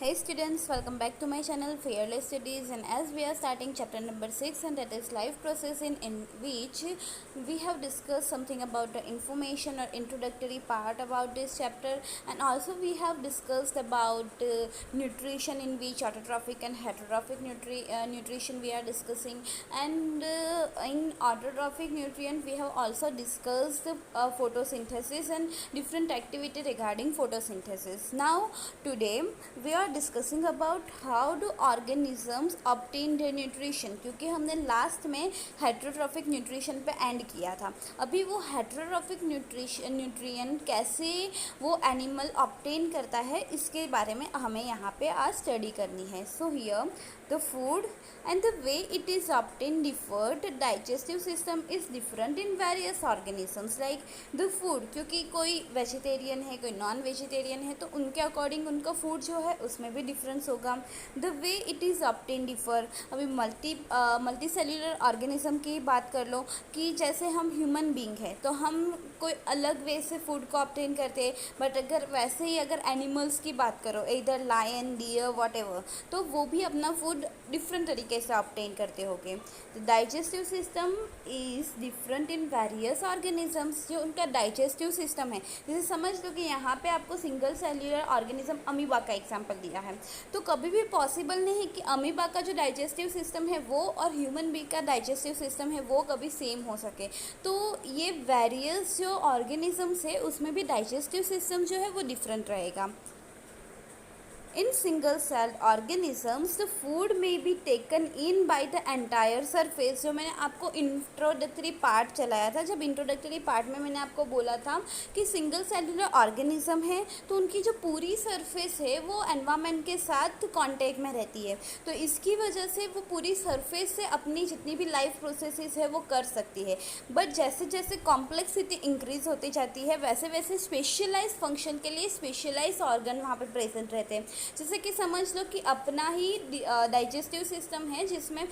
Hey students, welcome back to my channel Fearless Studies, and as we are starting chapter number 6, and that is life processing, in which we have discussed something about the information or introductory part about this chapter, and also we have discussed about nutrition, in which autotrophic and heterotrophic nutrition we are discussing, and in autotrophic nutrient we have also discussed photosynthesis and different activity regarding photosynthesis. Now today we are discussing about how do organisms obtain their nutrition, क्योंकि हमने last में heterotrophic nutrition पे and किया था। अभी वो heterotrophic nutrient कैसे वो एनिमल ऑब्टेन करता है, इसके बारे में हमें यहाँ पे आज स्टडी करनी है। So here the food and the way it is obtain differ, the digestive system is different in various organisms. Like the food, क्योंकि कोई वेजिटेरियन है कोई नॉन वेजिटेरियन है, तो उनके अकॉर्डिंग उनका फूड जो है उसमें भी डिफरेंस होगा। The way it is obtain differ. अभी मल्टी सेल्यूलर ऑर्गेनिज्म की बात कर लो कि जैसे हम ह्यूमन बींग है तो हम कोई अलग वे से फूड को ऑब्टेन करते हैं, बट अगर वैसे ही अगर एनिमल्स की बात करो, इधर लायन डियर वॉट एवर, तो वो भी अपना फूड डिफरेंट तरीके से ऑब्टेन करते होंगे। The digestive system is different in various organisms. जो उनका डाइजेस्टिव सिस्टम है, जैसे समझ लो कि यहाँ पे आपको सिंगल सेल्यूलर ऑर्गेनिज्म अमीबा का एग्जाम्पल दिया है, तो कभी भी पॉसिबल नहीं कि अमीबा का जो डाइजेस्टिव सिस्टम है वो और ह्यूमन बींग का डाइजेस्टिव सिस्टम है वो कभी सेम हो सके। तो ये वेरियस जो ऑर्गेनिजम्स है उसमें भी डाइजेस्टिव सिस्टम जो है वो डिफरेंट रहेगा। In single celled organisms, the food may be taken in by the entire surface। जो मैंने आपको इंट्रोडक्टरी पार्ट चलाया था, जब इंट्रोडक्टरी पार्ट में मैंने आपको बोला था कि सिंगल सेलुलर ऑर्गेनिज्म है तो उनकी जो पूरी सरफेस है वो एनवायरनमेंट के साथ कांटेक्ट में रहती है, तो इसकी वजह से वो पूरी सरफेस से अपनी जितनी भी लाइफ प्रोसेसेस है वो कर सकती है। बट जैसे जैसे कॉम्प्लेक्सिटी इंक्रीज होती जाती है वैसे वैसे स्पेशलाइज फंक्शन के लिए स्पेशलाइज ऑर्गन वहाँ पर प्रेजेंट रहते हैं। जैसे कि समझ लो कि अपना ही डाइजेस्टिव सिस्टम है जिसमें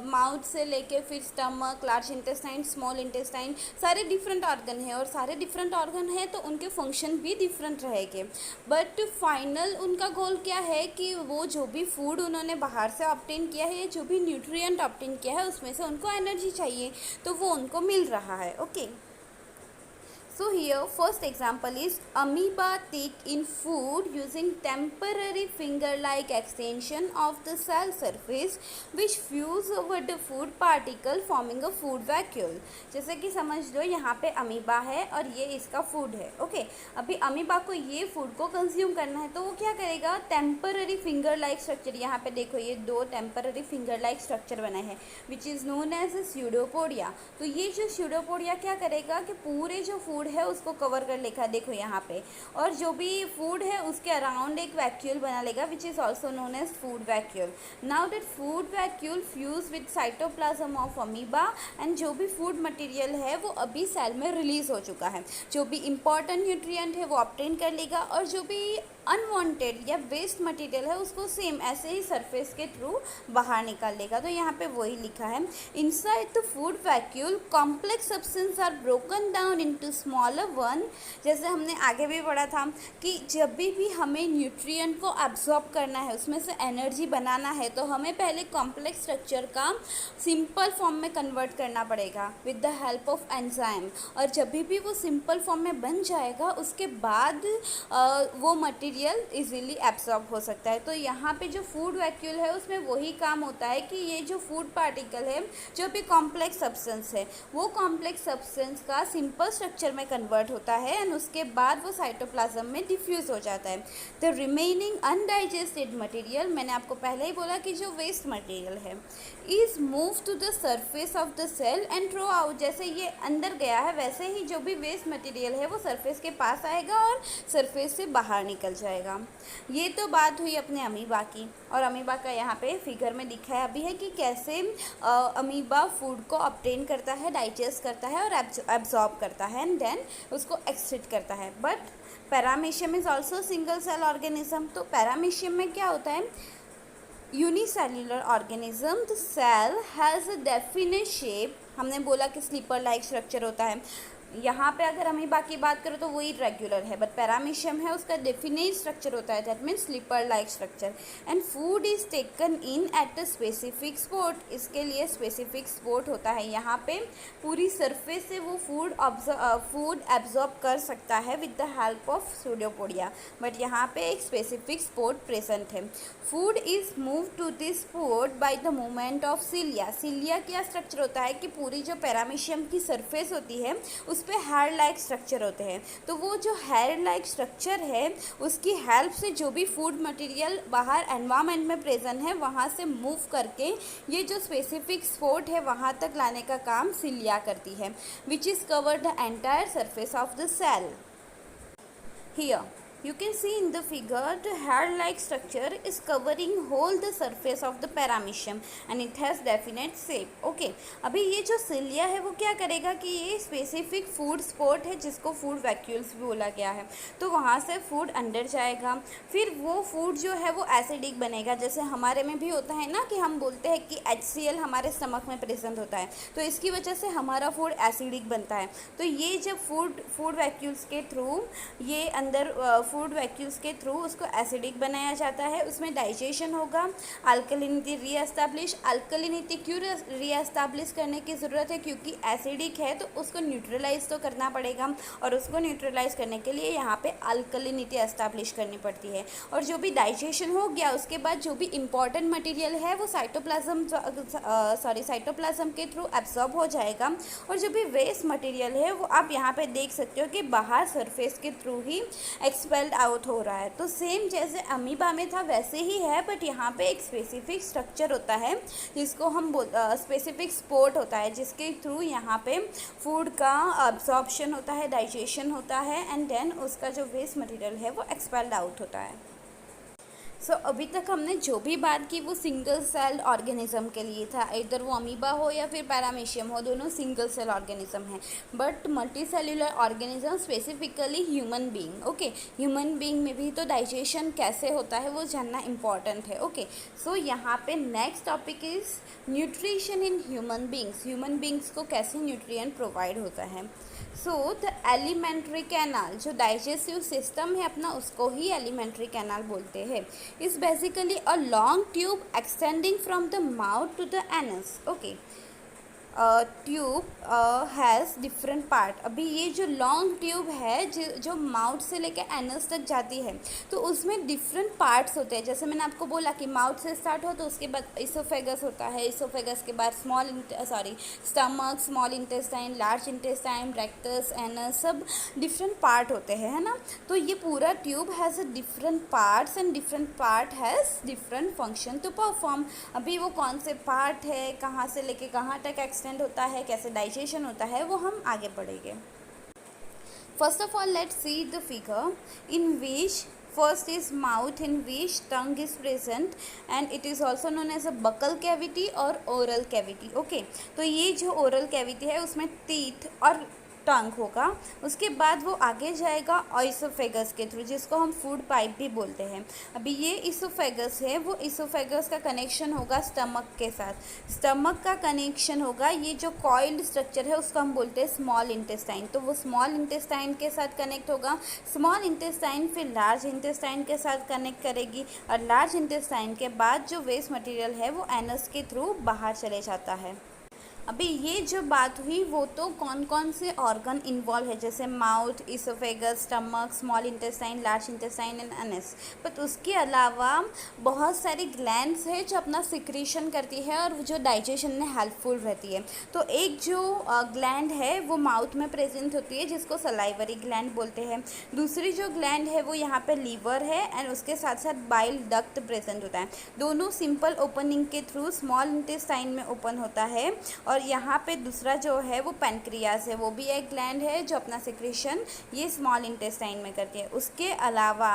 माउथ से लेके फिर stomach, large intestine, small intestine, सारे डिफरेंट ऑर्गन है, और सारे डिफरेंट ऑर्गन है तो उनके फंक्शन भी डिफरेंट रहेंगे। बट फाइनल उनका गोल क्या है कि वो जो भी फूड उन्होंने बाहर से ऑब्टेन किया है, जो भी न्यूट्रिएंट ऑब्टेन किया है, उसमें से उनको एनर्जी चाहिए तो वो उनको मिल रहा है। Okay, so here first example is amoeba take in food using temporary finger like extension of the cell surface which fuse over the food particle forming a food vacuole। जैसे कि समझ लो यहाँ पे अमीबा है और ये इसका फूड है। ओके, अभी अमीबा को ये फूड को कंज्यूम करना है तो वो क्या करेगा, टेम्पररी फिंगर लाइक स्ट्रक्चर, यहाँ पे देखो ये दो टेम्पररी फिंगर लाइक स्ट्रक्चर बना है which is known as pseudopodia. तो ये जो स्यूडोपोडिया क्या करेगा कि पूरे जो फूड है उसको कवर कर लेगा, देखो यहाँ पे, और जो भी फूड है उसके अराउंड एक वैक्यूल बना लेगा which is also known as food vacuole. Now that food vacuole fuse with cytoplasm of amoeba, and जो भी फूड मटेरियल है वो अभी सेल में रिलीज हो चुका है, जो भी इंपॉर्टेंट न्यूट्रिएंट है वो ऑब्टेन कर लेगा, और जो भी अनवांटेड या वेस्ट मटेरियल है उसको सेम ऐसे ही सरफेस के थ्रू बाहर निकाल लेगा। तो यहाँ पे वही लिखा है, inside the food vacuole complex substance are broken down into smaller one. जैसे हमने आगे भी पढ़ा था कि जब भी हमें न्यूट्रिएंट को एब्जॉर्ब करना है, उसमें से एनर्जी बनाना है, तो हमें पहले कॉम्प्लेक्स स्ट्रक्चर का सिंपल फॉर्म में कन्वर्ट करना पड़ेगा with the help of enzyme, और जब भी वो सिंपल फॉर्म में बन जाएगा उसके बाद वो मटेरियल इजीली एब्सॉर्ब हो सकता है। तो यहाँ पे जो फूड वैक्यूल है उसमें वही काम होता है कि ये जो फूड पार्टिकल है, जो भी कॉम्प्लेक्स सब्सटेंस है, वो कॉम्प्लेक्स सब्सटेंस का सिंपल स्ट्रक्चर में कन्वर्ट होता है, एंड उसके बाद वो साइटोप्लाज्म में डिफ्यूज़ हो जाता है। द रिमेनिंग अनडाइजेस्टेड मटेरियल, मैंने आपको पहले ही बोला कि जो वेस्ट मटेरियल है, is move to the surface of the cell and throw out. जैसे ये अंदर गया है वैसे ही जो भी वेस्ट मटेरियल है वो सरफेस के पास आएगा और सरफेस से बाहर निकल जाएगा। ये तो बात हुई अपने अमीबा की, और अमीबा का यहाँ पे फिगर में दिखाया अभी है कि कैसे अमीबा फूड को ऑब्टेन करता है, डाइजेस्ट करता है और एब्जॉर्ब करता है, एंड देन उसको एक्सक्रीट करता है। But paramecium is also single cell organism. तो पैरामीशियम में क्या होता है, unicellular organism, the cell has a definite shape. हमने बोला कि स्लीपर लाइक स्ट्रक्चर होता है, यहाँ पे अगर अमीबा की बात करें तो वो इरेगुलर है, बट पैरामीशियम है उसका डेफिनेट स्ट्रक्चर होता है, that means slipper like structure. And food is taken in at a specific spot, इसके लिए स्पेसिफिक स्पॉट होता है। यहाँ पे पूरी सरफेस से वो फूड एब्जॉर्ब कर सकता है with the help of pseudopodia, but यहाँ पे एक स्पेसिफिक स्पॉट प्रेजेंट है। Food is move to this spot by the movement of cilia. Cilia क्या स्ट्रक्चर होता है कि पूरी जो पैरामीशियम की सरफेस होती है उस पे हेयर लाइक स्ट्रक्चर होते हैं, तो वो जो हेयर लाइक स्ट्रक्चर है उसकी हेल्प से जो भी फूड मटेरियल बाहर एनवायरनमेंट में प्रेजेंट है वहाँ से मूव करके ये जो स्पेसिफिक स्पॉट है वहाँ तक लाने का काम सिलिया करती है, which is cover the entire surface of the cell. Here you can see in the figure the hair like structure is covering whole the surface of the paramecium and it has definite shape। okay, अभी ये जो cilia है वो क्या करेगा कि ये specific food spot है जिसको फूड वैक्यूल्स भी बोला गया है, तो वहाँ से फूड अंदर जाएगा, फिर वो फूड जो है वो एसिडिक बनेगा। जैसे हमारे में भी होता है ना कि हम बोलते हैं कि HCl हमारे स्टमक में प्रेजेंट होता है, तो इसकी वजह से हमारा फूड एसिडिक बनता है। तो ये जब फूड वैक्यूल्स के थ्रू ये अंदर फूड वैक्यूल्स के थ्रू उसको एसिडिक बनाया जाता है, उसमें डाइजेशन होगा, अल्कलिनिटी रीएस्टैब्लिश। अल्कलिनिटी क्यों रीएस्टैब्लिश करने की ज़रूरत है, क्योंकि एसिडिक है तो उसको न्यूट्रलाइज तो करना पड़ेगा, और उसको न्यूट्रलाइज करने के लिए यहाँ पे अल्कलिनिटी एस्टैब्लिश करनी पड़ती है। और जो भी डाइजेशन हो गया उसके बाद जो भी इम्पॉर्टेंट मटेरियल है वो साइटोप्लाज्म के थ्रू एब्जॉर्ब हो जाएगा, और जो भी वेस्ट मटेरियल है वो आप यहाँ पे देख सकते हो कि बाहर सरफेस के थ्रू ही एक्सपेल आउट हो रहा है। तो सेम जैसे अमीबा में था वैसे ही है, बट यहाँ पे एक स्पेसिफिक स्ट्रक्चर होता है जिसको हम स्पेसिफिक स्पॉट होता है जिसके थ्रू यहाँ पे फूड का अब्जॉर्प्शन होता है, डाइजेशन होता है, एंड देन उसका जो वेस्ट मटेरियल है वो एक्सपेल्ड आउट होता है। सो अभी तक हमने जो भी बात की वो सिंगल सेल ऑर्गेनिज्म के लिए था, इधर वो अमीबा हो या फिर पैरामीशियम हो, दोनों सिंगल सेल ऑर्गेनिज्म हैं। But multi cellular organism specifically human being. Okay, human being में भी तो डाइजेशन कैसे होता है वो जानना इम्पॉर्टेंट है। ओके, सो यहाँ पे next topic is nutrition in human beings. Human beings को कैसे न्यूट्रिएंट प्रोवाइड होता है। सो द एलिमेंट्री कैनाल, जो डाइजेस्टिव सिस्टम है अपना उसको ही एलिमेंट्री कैनाल बोलते हैं, is basically a long tube extending from the mouth to the anus. Okay, tube has different part. अभी ये जो लॉन्ग ट्यूब है जो माउथ से लेकर एनस तक जाती है तो उसमें डिफरेंट पार्ट्स होते हैं। जैसे मैंने आपको बोला कि माउथ से स्टार्ट हो तो उसके बाद इसोफेगस होता है, इसोफेगस के बाद stomach, small intestine, large intestine, rectus, anus, सब डिफरेंट पार्ट होते हैं, है ना। तो ये पूरा tube has a different parts and different part has different function to perform. अभी वो कौन से पार्ट है, कहाँ से लेके कहाँ तक होता है, कैसे डाइजेशन होता है, वो हम आगे पढ़ेंगे। First of all let's see the figure in which first is mouth in which tongue is present and it is also known as a buccal cavity और oral cavity। okay, तो ये जो oral cavity है उसमें teeth और टंग होगा, उसके बाद वो आगे जाएगा इसोफेगस के थ्रू जिसको हम फूड पाइप भी बोलते हैं। अभी ये इसोफेगस है, वो इसोफेगस का कनेक्शन होगा स्टमक के साथ। स्टमक का कनेक्शन होगा, ये जो कॉइल्ड स्ट्रक्चर है उसको हम बोलते हैं स्मॉल इंटेस्टाइन, तो वो स्मॉल इंटेस्टाइन के साथ कनेक्ट होगा। स्मॉल इंटेस्टाइन फिर लार्ज इंटेस्टाइन के साथ कनेक्ट करेगी, और लार्ज इंटेस्टाइन के बाद जो वेस्ट मटेरियल है वो एनस के थ्रू बाहर चले जाता है। अभी ये जो बात हुई वो तो कौन कौन से ऑर्गन इन्वॉल्व है, जैसे mouth, oesophagus, stomach, small intestine, large intestine and anus. But उसके अलावा बहुत सारी ग्लैंड्स है जो अपना सिक्रीशन करती है और जो डाइजेशन में हेल्पफुल रहती है। तो एक जो ग्लैंड है वो माउथ में प्रेजेंट होती है जिसको सलाइवरी ग्लैंड बोलते हैं। दूसरी जो ग्लैंड है वो यहाँ पे लीवर है एंड उसके साथ साथ बाइल डक्ट प्रेजेंट होता है। दोनों सिंपल ओपनिंग के थ्रू स्मॉल इंटेस्टाइन में ओपन होता है। और यहाँ पे दूसरा जो है वो पैनक्रियास है, वो भी एक ग्लैंड है जो अपना सिक्रेशन ये स्मॉल इंटेस्टाइन में करती है। उसके अलावा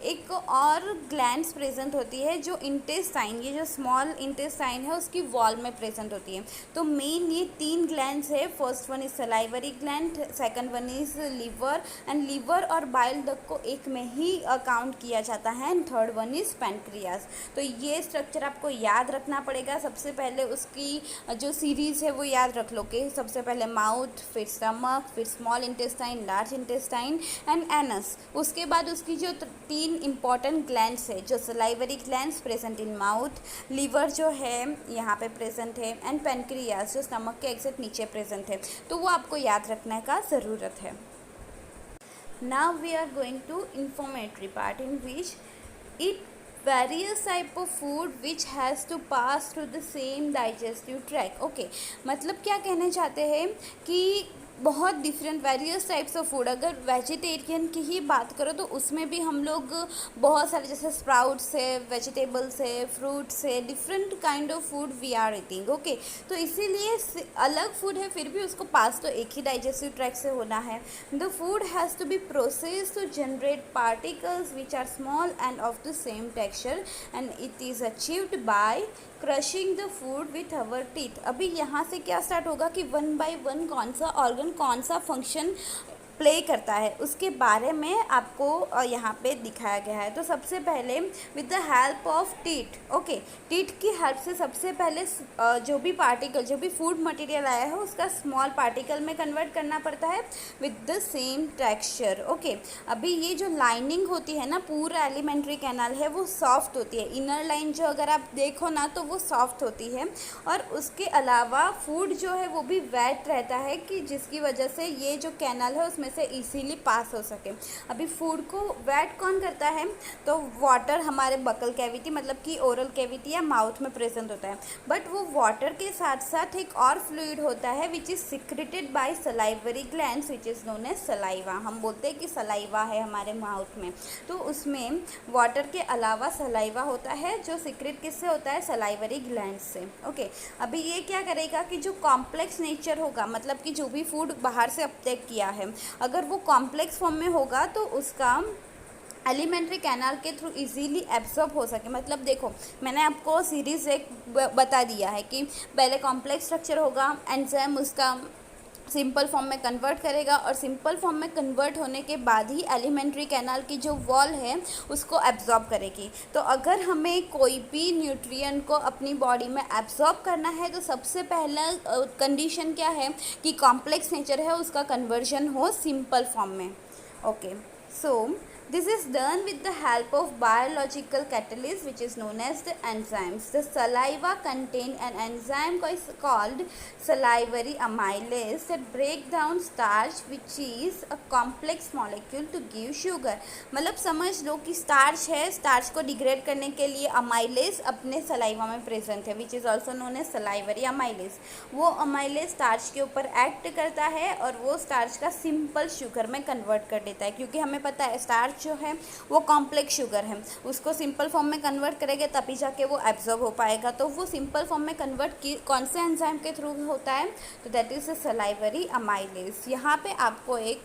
एक और ग्लैंड्स प्रेजेंट होती है जो इंटेस्टाइन, ये जो स्मॉल इंटेस्टाइन है उसकी वॉल में प्रेजेंट होती है। तो मेन ये 3 ग्लैंड्स है, first one is salivary gland, second one is liver, and liver और बाइल डक्ट को एक में ही काउंट किया जाता है, and third one is pancreas. तो ये स्ट्रक्चर आपको याद रखना पड़ेगा। सबसे पहले उसकी जो सीरीज़ है है वो याद रख लो कि सबसे पहले माउथ, फिर स्टमक, फिर small intestine, large intestine and anus. उसके बाद उसकी जो 3 इंपॉर्टेंट ग्लैंड्स है, जो salivary glands present in mouth, liver जो है यहाँ पे प्रेजेंट है, एंड पेनक्रियास जो स्टमक के एग्जैक्ट नीचे प्रेजेंट है। तो वो आपको याद रखने का ज़रूरत है। Now we are going to informatory part in which it various type of food which has to pass through the same digestive tract. Okay, मतलब क्या कहना चाहते हैं कि बहुत different various types of food, अगर वेजिटेरियन की ही बात करो तो उसमें भी हम लोग बहुत सारे जैसे स्प्राउट्स है, वेजिटेबल्स है, फ्रूट्स है, different kind of food we are eating. Okay, तो इसीलिए अलग फूड है फिर भी उसको पास तो एक ही डाइजेस्टिव ट्रैक्ट से होना है। The food has to be processed to generate particles which are small and of the same texture and it is achieved by crushing the food with our teeth. अभी यहाँ से क्या स्टार्ट होगा कि 1 bye 1 कौन सा ऑर्गन कौन सा फंक्शन प्ले करता है उसके बारे में आपको यहाँ पे दिखाया गया है। तो सबसे पहले with the help of teeth, okay, teeth की हेल्प से सबसे पहले जो भी पार्टिकल, जो भी फूड मटेरियल आया है उसका स्मॉल पार्टिकल में कन्वर्ट करना पड़ता है with the same texture. Okay, अभी ये जो लाइनिंग होती है ना, पूरा एलिमेंट्री कैनाल है वो सॉफ्ट होती है। इनर लाइन जो अगर आप देखो ना तो वो सॉफ्ट होती है, और उसके अलावा फूड जो है वो भी वेट रहता है कि जिसकी वजह से ये जो कैनाल है उसमें से इजीली पास हो सके। अभी फूड को वेट कौन करता है, तो वाटर हमारे बकल कैविटी मतलब कि ओरल कैविटी या माउथ में प्रेजेंट होता है, बट वो वाटर के साथ साथ एक और फ्लूइड होता है which is secreted by salivary glands which is known as saliva. हम बोलते हैं कि सलाइवा है हमारे माउथ में, तो उसमें वाटर के अलावा सलाइवा होता है जो सिक्रेट किससे होता है, सलाइवरी ग्लैंड से। ओके, अभी ये क्या करेगा कि जो कॉम्प्लेक्स नेचर होगा, मतलब कि जो भी फूड बाहर से अपटेक किया है अगर वो कॉम्प्लेक्स फॉर्म में होगा तो उसका एलिमेंट्री कैनाल के थ्रू इजीली एब्जॉर्ब हो सके। मतलब देखो, मैंने आपको सीरीज़ एक बता दिया है कि पहले कॉम्प्लेक्स स्ट्रक्चर होगा, एंजाइम उसका सिंपल फॉर्म में कन्वर्ट करेगा, और सिंपल फॉर्म में कन्वर्ट होने के बाद ही एलिमेंट्री कैनाल की जो वॉल है उसको एब्जॉर्ब करेगी। तो अगर हमें कोई भी न्यूट्रिएंट को अपनी बॉडी में एब्जॉर्ब करना है तो सबसे पहला कंडीशन क्या है कि कॉम्प्लेक्स नेचर है उसका कन्वर्जन हो सिंपल फॉर्म में। Okay, so this is done with the help of biological catalyst which is known as the enzymes. The saliva contain an enzyme called salivary amylase that break down starch which is a complex molecule to give sugar. मतलब समझ लो कि starch है, starch को degrade करने के लिए amylase अपने saliva में प्रेजेंट है which is also known as salivary amylase. वो अमाइलेज स्टार्च के ऊपर एक्ट करता है और वो स्टार्च का सिंपल शुगर में कन्वर्ट कर देता है, क्योंकि हमें पता है स्टार्च जो है वो कॉम्प्लेक्स शुगर है, उसको सिंपल फॉर्म में कन्वर्ट करेंगे तभी जाके वो एब्जॉर्ब हो पाएगा। तो वो सिंपल फॉर्म में कन्वर्ट कौन से एंजाइम के थ्रू होता है, तो दैट इज सलाइवरी अमाइलेज। यहाँ पे आपको एक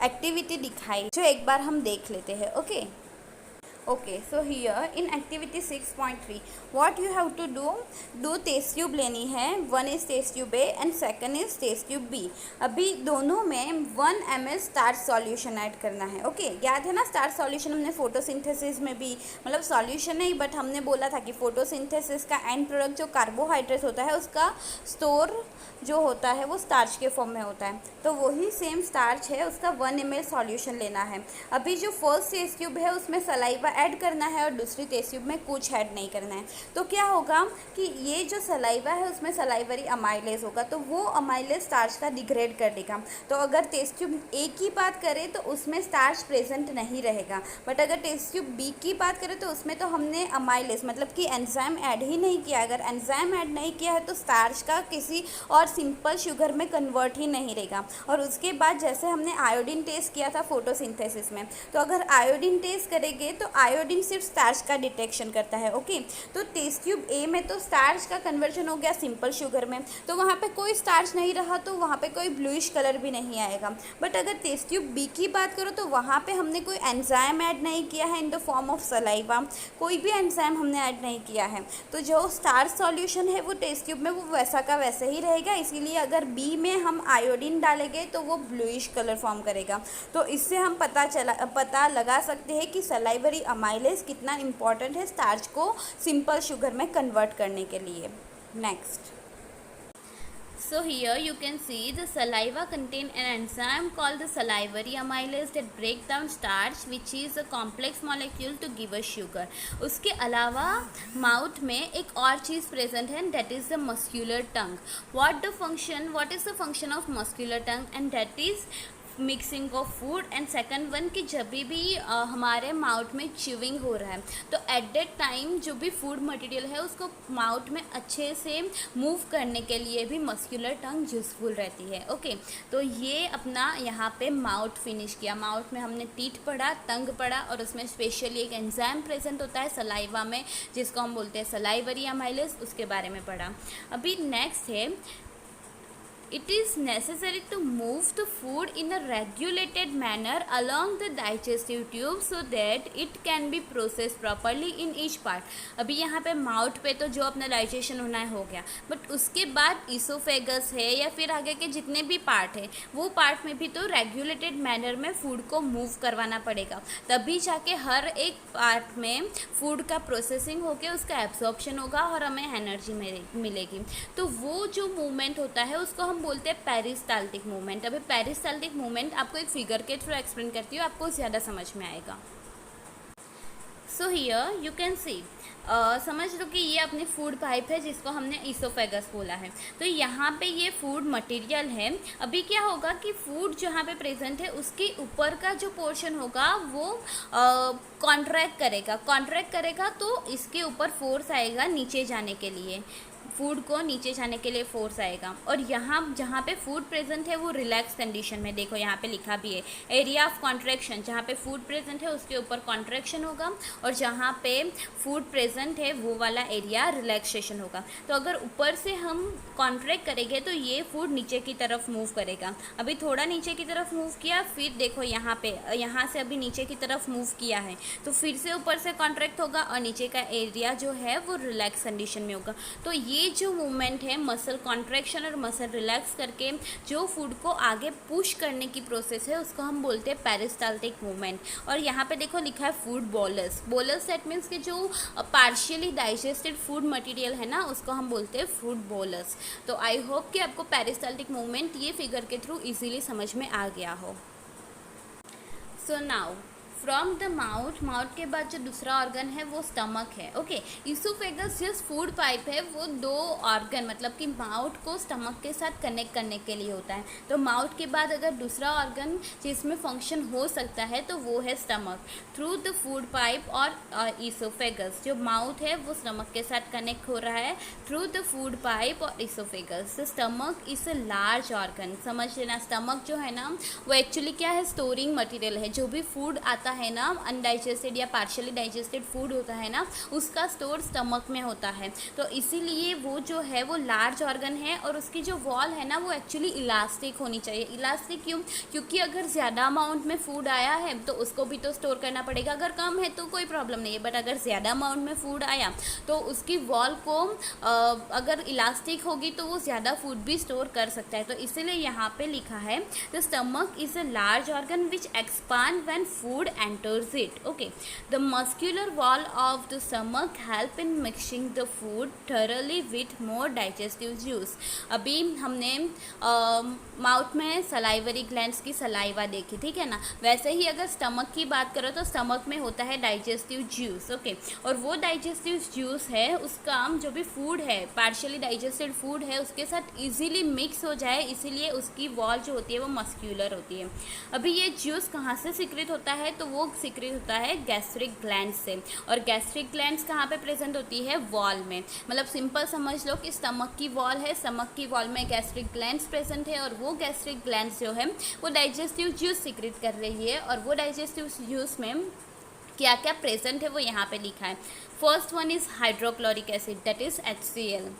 एक्टिविटी दिखाई जो एक बार हम देख लेते हैं। Okay, so here in activity 6.3 what you have to do test tube लेनी है। 1 is test tube A and 2 is test tube B। अभी दोनों में 1 ml स्टार्च सॉल्यूशन ऐड करना है। ओके, याद है ना स्टार्च सॉल्यूशन हमने फोटोसिंथेसिस में भी, मतलब सॉल्यूशन नहीं बट हमने बोला था कि फोटोसिंथेसिस का एंड प्रोडक्ट जो कार्बोहाइड्रेट होता है उसका स्टोर जो होता है वो स्टार्च के फॉर्म में होता है, तो वही सेम स्टार्च है, उसका 1 ml सॉल्यूशन लेना है। अभी जो फर्स्ट टेस्ट ट्यूब है उसमें सलाइवा ऐड करना है और दूसरी टेस्ट ट्यूब में कुछ ऐड नहीं करना है। तो क्या होगा कि ये जो सलाइवा है उसमें सलाइवरी अमाइलेज होगा, तो वो अमाइलेज स्टार्च का डिग्रेड कर देगा। तो अगर टेस्ट ट्यूब ए की बात करें तो उसमें स्टार्च प्रेजेंट नहीं रहेगा, बट अगर टेस्ट ट्यूब बी की बात करें तो उसमें तो हमने अमाइलेज मतलब कि एंजाइम ऐड ही नहीं किया। अगर एंजाइम ऐड नहीं किया है तो स्टार्च का किसी और सिंपल शुगर में कन्वर्ट ही नहीं रहेगा। और उसके बाद जैसे हमने आयोडीन टेस्ट किया था फोटोसिंथेसिस में, तो अगर आयोडीन टेस्ट करेंगे तो आयोडीन सिर्फ स्टार्च का डिटेक्शन करता है। ओके, तो टेस्ट ट्यूब ए में तो स्टार्च का कन्वर्जन हो गया सिंपल शुगर में, तो वहाँ पे कोई स्टार्च नहीं रहा, तो वहाँ पे कोई ब्लूइश कलर भी नहीं आएगा। बट अगर टेस्ट ट्यूब बी की बात करो तो वहाँ पे हमने कोई एंजाइम ऐड नहीं किया है in the form of saliva, कोई भी एंजाइम हमने ऐड नहीं किया है, तो जो स्टार्च सॉल्यूशन है वो टेस्ट ट्यूब में वो वैसा का वैसे ही रहेगा। इसीलिए अगर बी में हम आयोडीन डालेंगे तो वो ब्लूइश कलर फॉर्म करेगा। तो इससे हम पता लगा सकते हैं कि सलाइवरी अमाइलेज कितना इंपॉर्टेंट है स्टार्च को सिंपल शुगर में कन्वर्ट करने के लिए। Next, So here you can see the saliva contain an enzyme called the salivary amylase that break down starch which is a complex molecule to give us sugar. उसके अलावा mouth में एक और चीज़ present है, that is the muscular tongue. What is the function of muscular tongue? And that is mixing of food. And second one कि जब भी हमारे माउथ में च्यूइंग हो रहा है तो एट दैट टाइम जो भी फूड मटेरियल है उसको माउथ में अच्छे से मूव करने के लिए भी मस्कुलर टंग यूजफुल रहती है. ओके, तो ये अपना यहाँ पे माउथ फिनिश किया. माउथ में हमने टीथ पढ़ा, टंग पढ़ा और उसमें स्पेशली एक एंजाइम प्रेजेंट होता है सलाइवा में जिसको हम बोलते हैं सलाइवरी अमाइलेज, उसके बारे में पढ़ा. अभी नेक्स्ट है it is necessary to move the food in a regulated manner along the digestive tube so that it can be processed properly in each part. अभी यहाँ पे माउथ पे तो जो अपना डाइजेशन होना है हो गया, बट उसके बाद इसोफेगस है या फिर आगे के जितने भी पार्ट है वो पार्ट में भी तो रेगुलेटेड मैनर में फूड को मूव करवाना पड़ेगा, तभी जाके हर एक पार्ट में फूड का प्रोसेसिंग होके उसका एब्जॉर्प्शन होगा और हमें एनर्जी मिलेगी. तो वो जो मूवमेंट होता है उसको हम बोलते हैं पेरिस्टाल्टिक मूवमेंट. अभी पेरिस्टाल्टिक मूवमेंट आपको एक फिगर के थ्रू एक्सप्लेन करती हूँ, आपको ज़्यादा समझ में आएगा. सो हियर यू कैन सी, समझ लो कि ये अपनी फूड पाइप है जिसको हमने इसोफेगस बोला है. तो यहाँ पे ये फूड मटेरियल है. अभी क्या होगा कि फूड जहाँ पे प्रेजेंट है उसके ऊपर का जो पोर्शन होगा वो कॉन्ट्रैक्ट करेगा तो इसके ऊपर फोर्स आएगा नीचे जाने के लिए, फूड को नीचे जाने के लिए फोर्स आएगा. और यहाँ जहाँ पे फूड प्रेजेंट है वो रिलैक्स कंडीशन में, देखो यहाँ पे लिखा भी है एरिया ऑफ कॉन्ट्रैक्शन. जहाँ पे फूड प्रेजेंट है उसके ऊपर कॉन्ट्रैक्शन होगा और जहाँ पे फूड प्रेजेंट है वो वाला एरिया रिलैक्सेशन होगा. तो अगर ऊपर से हम कॉन्ट्रैक्ट करेंगे तो ये फूड नीचे की तरफ मूव करेगा. अभी थोड़ा नीचे की तरफ मूव किया, फिर देखो यहाँ पे यहाँ से अभी नीचे की तरफ मूव किया है तो फिर से ऊपर से कॉन्ट्रैक्ट होगा और नीचे का एरिया जो है वो रिलैक्स कंडीशन में होगा. तो ये जो मूवमेंट है मसल कॉन्ट्रैक्शन और मसल रिलैक्स करके जो फूड को आगे पुश करने की प्रोसेस है उसको हम बोलते हैं पेरिस्टाल्टिक मूवमेंट. और यहाँ पे देखो लिखा है फूड बोलस. दैट मीन्स कि जो पार्शियली डाइजेस्टेड फूड मटेरियल है ना उसको हम बोलते हैं फूड बोलस. तो आई होप कि आपको पेरिस्टाल्टिक मूवमेंट ये फिगर के थ्रू इजीली समझ में आ गया हो. So now from the mouth के बाद जो दूसरा ऑर्गन है वो स्टमक है. Okay, oesophagus just food pipe है, वो दो ऑर्गन मतलब कि माउथ को स्टमक के साथ कनेक्ट करने के लिए होता है. तो माउथ के बाद अगर दूसरा ऑर्गन जिसमें फंक्शन हो सकता है तो वो है stomach. Through the food pipe और इसोफेगस जो माउथ है वो स्टमक के साथ कनेक्ट हो रहा है थ्रू द फूड पाइप और oesophagus. Stomach is a large organ. समझ लेना, स्टमक जो है ना वो एक्चुअली क्या है, स्टोरिंग मटेरियल है. जो भी फूड आता है ना अनडाइजेस्टेड या पार्शियली डाइजेस्टेड फूड होता है ना उसका स्टोर स्टमक में होता है. तो इसीलिए वो जो है वो लार्ज ऑर्गन है और उसकी जो वॉल है ना वो एक्चुअली इलास्टिक होनी चाहिए. इलास्टिक क्यों? क्योंकि अगर ज़्यादा अमाउंट में फूड आया है तो उसको भी तो स्टोर करना पड़ेगा. अगर कम है तो कोई प्रॉब्लम नहीं है, बट अगर ज़्यादा अमाउंट में फूड आया तो उसकी वॉल को अगर इलास्टिक होगी तो वो ज़्यादा फूड भी स्टोर कर सकता है. तो इसीलिए यहाँ पे लिखा है the stomach is a large organ which expand when food enters it. Okay, the muscular wall of the stomach help in mixing the food thoroughly with more digestive juice. अभी हमने माउथ में सलाइवरी ग्लैंड्स की saliva देखी, ठीक है ना. वैसे ही अगर स्टमक की बात करो तो स्टमक में होता है डाइजेस्टिव जूस. ओके, और वो डाइजेस्टिव जूस है उसका जो भी फूड है पार्शियली डाइजेस्टेड फूड है उसके साथ इजीली मिक्स हो जाए, इसीलिए उसकी वॉल जो होती है वो मस्क्यूलर होती है. अभी ये जूस कहाँ से सीक्रेट होता है तो वो सीक्रेट होता है गैस्ट्रिक ग्लैंड से. और गैस्ट्रिक ग्लैंड्स कहाँ पे प्रेजेंट होती है? वॉल में. मतलब सिंपल समझ लो कि स्टमक की वॉल है, स्टमक की वॉल में गैस्ट्रिक ग्लैंड्स प्रेजेंट है और वो गैस्ट्रिक ग्लैंड्स जो है वो डाइजेस्टिव जूस सीक्रेट कर रही है. और वो डाइजेस्टिव जूस में क्या क्या प्रेजेंट है वो यहाँ पे लिखा है. First one is hydrochloric acid, that is HCl.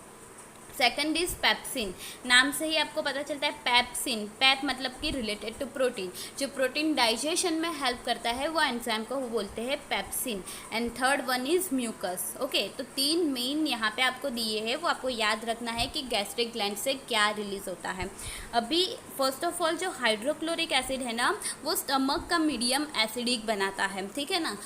Second is pepsin. नाम से ही आपको पता चलता है पेप्सिन. पेप मतलब कि रिलेटेड टू प्रोटीन. जो प्रोटीन डाइजेशन में हेल्प करता है वो एंजाइम को वो बोलते हैं pepsin. And third one is mucus. Okay, तो तीन मेन यहाँ पे आपको दिए हैं, वो आपको याद रखना है कि गैस्ट्रिक ग्लैंड से क्या रिलीज होता है. अभी फर्स्ट ऑफ ऑल जो हाइड्रोक्लोरिक एसिड है ना वो स्टमक का मीडियम एसिडिक बनाता है, ठीक है ना.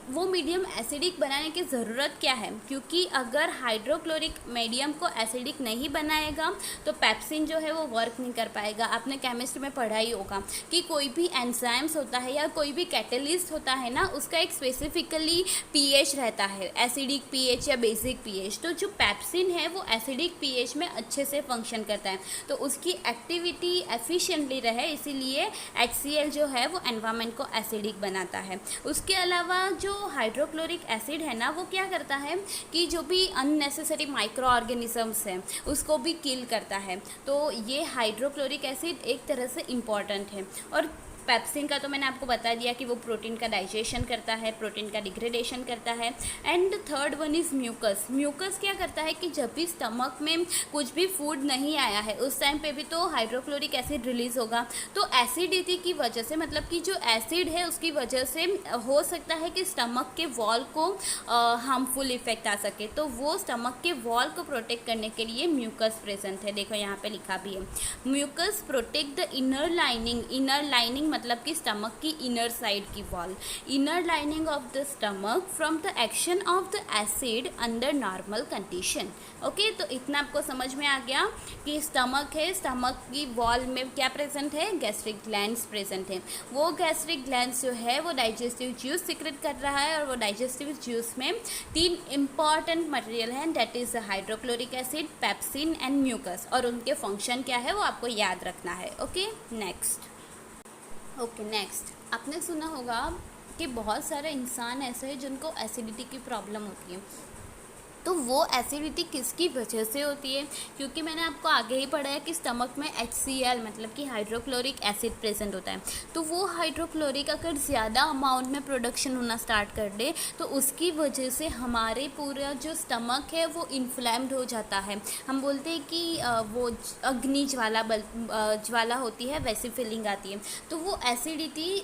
वो मीडियम एसिडिक बनाने की ज़रूरत क्या है, क्योंकि अगर हाइड्रोक्लोरिक मीडियम को एसिडिक नहीं बनाएगा तो पेप्सिन जो है वो वर्क नहीं कर पाएगा। आपने केमिस्ट्री में पढ़ा ही होगा कि कोई भी एंजाइम्स होता है या कोई भी कैटलिस्ट होता है ना, उसका एक स्पेसिफिकली पीएच रहता है, एसिडिक पीएच या बेसिक पीएच। तो जो पेप्सिन है वो एसिडिक पीएच में अच्छे से फंक्शन करता है, तो उसकी एक्टिविटी एफिशिएंटली रहे, इसीलिए HCl जो है वो एनवायरनमेंट को एसिडिक बनाता है। उसके अलावा जो हाइड्रोक्लोरिक एसिड है ना, वो क्या करता है कि जो भी अननेसेसरी माइक्रो ऑर्गेनिजम्स हैं उसको भी किल करता है। तो ये हाइड्रोक्लोरिक एसिड एक तरह से इम्पॉर्टेंट है। और पेप्सिन का तो मैंने आपको बता दिया कि वो प्रोटीन का डाइजेशन करता है, प्रोटीन का डिग्रेडेशन करता है। And third one is mucus. Mucus क्या करता है कि जब भी स्टमक में कुछ भी फूड नहीं आया है उस टाइम पे भी तो हाइड्रोक्लोरिक एसिड रिलीज़ होगा। तो एसिडिटी की वजह से, मतलब कि जो एसिड है उसकी वजह से हो सकता है कि स्टमक के वॉल को हार्मफुल इफेक्ट आ सके। तो वो स्टमक के वॉल को प्रोटेक्ट करने के लिए म्यूकस प्रेजेंट है। देखो यहाँ पे लिखा भी है, mucus protect the inner lining मतलब कि स्टमक की इनर साइड की wall, inner lining of the stomach from the action of the acid under normal condition. Okay, तो इतना आपको समझ में आ गया कि स्टमक है, स्टमक की वॉल में क्या प्रेजेंट है, गैस्ट्रिक ग्लैंड्स प्रेजेंट है। वो गैस्ट्रिक ग्लैंड्स जो है वो डाइजेस्टिव जूस सिक्रेट कर रहा है, और वो डाइजेस्टिव जूस में 3 इंपॉर्टेंट मटेरियल हैं, that is hydrochloric acid, pepsin and mucus, और उनके फंक्शन क्या है वो आपको याद रखना है। ओके नेक्स्ट आपने सुना होगा कि बहुत सारे इंसान ऐसे हैं जिनको एसिडिटी की प्रॉब्लम होती है। तो वो एसिडिटी किसकी वजह से होती है, क्योंकि मैंने आपको आगे ही पढ़ा है कि स्टमक में HCl मतलब कि हाइड्रोक्लोरिक एसिड प्रेजेंट होता है। तो वो हाइड्रोक्लोरिक अगर ज़्यादा अमाउंट में प्रोडक्शन होना स्टार्ट कर दे तो उसकी वजह से हमारे पूरा जो स्टमक है वो इन्फ्लेम्ड हो जाता है। हम बोलते हैं कि वो अग्नि ज्वाला होती है, वैसी फीलिंग आती है। तो वो एसिडिटी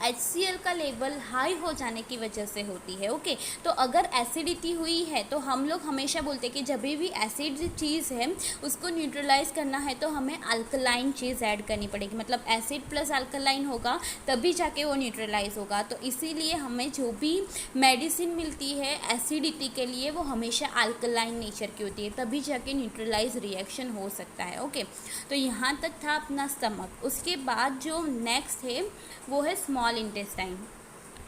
HCl का लेवल हाई हो जाने की वजह से होती है। ओके, तो अगर एसिडिटी हुई है तो हम लोग हमेशा बोलते हैं कि जब भी एसिड चीज़ है उसको न्यूट्रलाइज करना है तो हमें अल्कलाइन चीज़ ऐड करनी पड़ेगी, मतलब एसिड प्लस अल्कलाइन होगा तभी जाके वो न्यूट्रलाइज होगा। तो इसीलिए हमें जो भी मेडिसिन मिलती है एसिडिटी के लिए वो हमेशा अल्कलाइन नेचर की होती है, तभी जाके न्यूट्रलाइज रिएक्शन हो सकता है। ओके, तो यहाँ तक था अपना स्टमक। उसके बाद जो नेक्स्ट है वो है स्मॉल इंटेस्टाइन।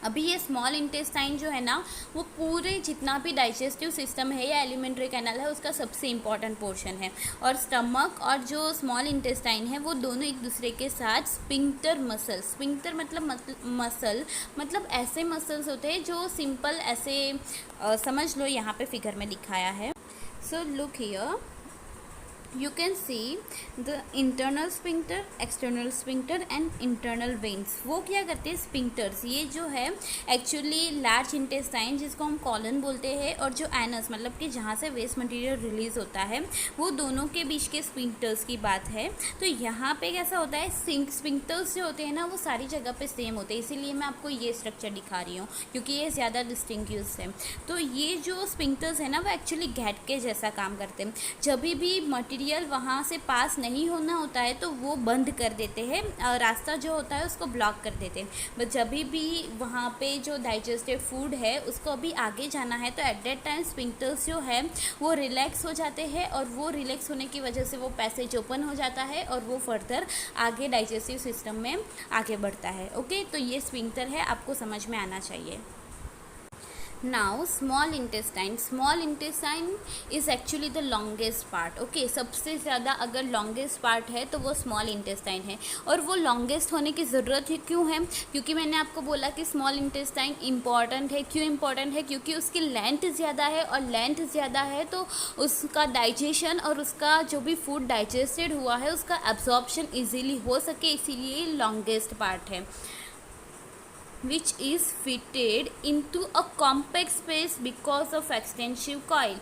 अभी ये स्मॉल इंटेस्टाइन जो है ना वो पूरे जितना भी डाइजेस्टिव सिस्टम है या एलिमेंट्री कैनल है उसका सबसे इम्पॉर्टेंट पोर्शन है। और स्टमक और जो स्मॉल इंटेस्टाइन है वो दोनों एक दूसरे के साथ स्फिंक्टर मतलब ऐसे मसल्स होते हैं जो सिंपल ऐसे समझ लो, यहाँ पे फिगर में दिखाया है। So look here, you can see the internal sphincter, external sphincter and internal veins। वो क्या करते हैं, स्पिंक्टर्स, ये जो है एक्चुअली लार्ज इंटेस्टाइन जिसको हम कॉलन बोलते हैं, और जो एनस मतलब कि जहाँ से वेस्ट मटेरियल रिलीज होता है, वो दोनों के बीच के स्पिंक्टर्स की बात है। तो यहाँ पे कैसा होता है, स्पिंक्टर्स जो होते हैं ना वो सारी जगह पे सेम होते हैं, इसीलिए मैं आपको ये स्ट्रक्चर दिखा रही हूँ क्योंकि ये ज़्यादा डिस्टिंग्विश है। तो ये जो स्पिंक्टर्स है ना वो एक्चुअली गेट के जैसा काम करते हैं। जब भी मटेरियल वहाँ से पास नहीं होना होता है तो वो बंद कर देते हैं, रास्ता जो होता है उसको ब्लॉक कर देते हैं। बट जब भी वहाँ पे जो डाइजेस्टेड फूड है उसको अभी आगे जाना है तो एट दैट टाइम स्फिंक्टर्स जो है वो रिलैक्स हो जाते हैं, और वो रिलैक्स होने की वजह से वो पैसेज ओपन हो जाता है और वो फर्दर आगे डाइजेस्टिव सिस्टम में आगे बढ़ता है। ओके, तो ये स्फिंक्टर है, आपको समझ में आना चाहिए। Now small intestine is actually the longest part. Okay, सबसे ज़्यादा अगर लॉन्गेस्ट पार्ट है तो वो स्मॉल इंटेस्टाइन है। और वो लॉन्गेस्ट होने की ज़रूरत क्यों है, क्योंकि मैंने आपको बोला कि स्मॉल इंटेस्टाइन इम्पॉर्टेंट है। क्यों इम्पॉर्टेंट है, क्योंकि उसकी लेंथ ज़्यादा है, और लेंथ ज़्यादा है तो उसका डाइजेशन और उसका जो भी फूड डाइजेस्टेड हुआ है उसका एब्जॉर्प्शन ईजीली हो सके, इसीलिए लॉन्गेस्ट पार्ट है। which is fitted into a compact space because of extensive coil।